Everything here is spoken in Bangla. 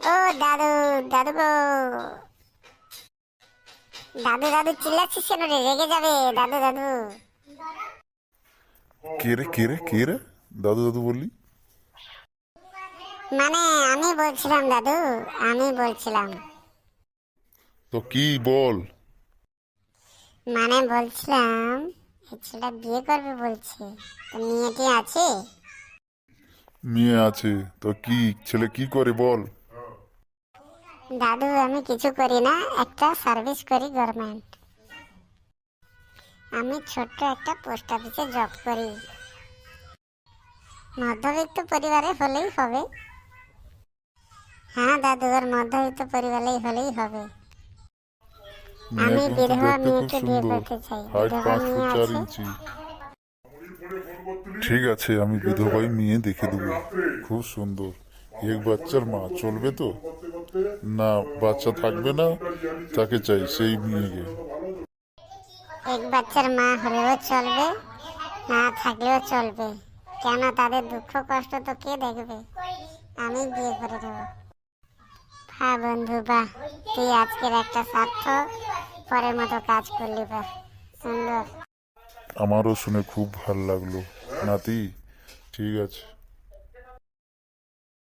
ও দাদু, দাদু গো, দাদু দাদু চিল্লাচ্ছিস কেন রে? রেগে যাবে দাদু দাদু। কে রে কে রে কে রে? দাদু দাদু বললি? মানে আমি বলছিলাম দাদু, আমি বলছিলাম, তো কি বল। মানে বলছিলাম এই ছেলেটা বিয়ে করবে বলছে, তো মেয়েটি আছে? মেয়ে আছে তো কি? ছেলে কি করে বল। দাদু আমি কিছু করি না, একটা সার্ভিস করি গভর্নমেন্ট। আমি ছোট্ট একটা পোস্ট অফিসে জব করি। মধ্যবিত্ত পরিবারে হলেই হবে। হ্যাঁ দাদু, ওর মধ্যবিত্ত পরিবারে হলেই হবে। মেয়ে আমি কিন্তু বিধবা দেখতে খুব মেয়েকে বিয়ে সুন্দর। করতে চাই। হাইট বিধবা 5 ফুট মেয়ে 4 আছে? ইঞ্চি। ঠিক আছে, আমি বিধবাই মেয়ে দেখে দেবো। খুব সুন্দর। এক বাচ্চার মা চলবে তো? না, বাচ্চা থাকবে না, তাকে চাই সেই মেয়েকে। এক বাচ্চার মা হলেও চলবে, না থাকলেও চলবে। কেন, তাদের দুঃখ কষ্ট তো কে দেখবে? আমি বিয়ে করে দেবো। হ্যাঁ বন্ধু, বাহ, তুই আজকের একটা স্বার্থ পরের মতো কাজ করলি, বাহ সুন্দর। আমারও শুনে খুব ভালো লাগলো নাতি। ঠিক আছে।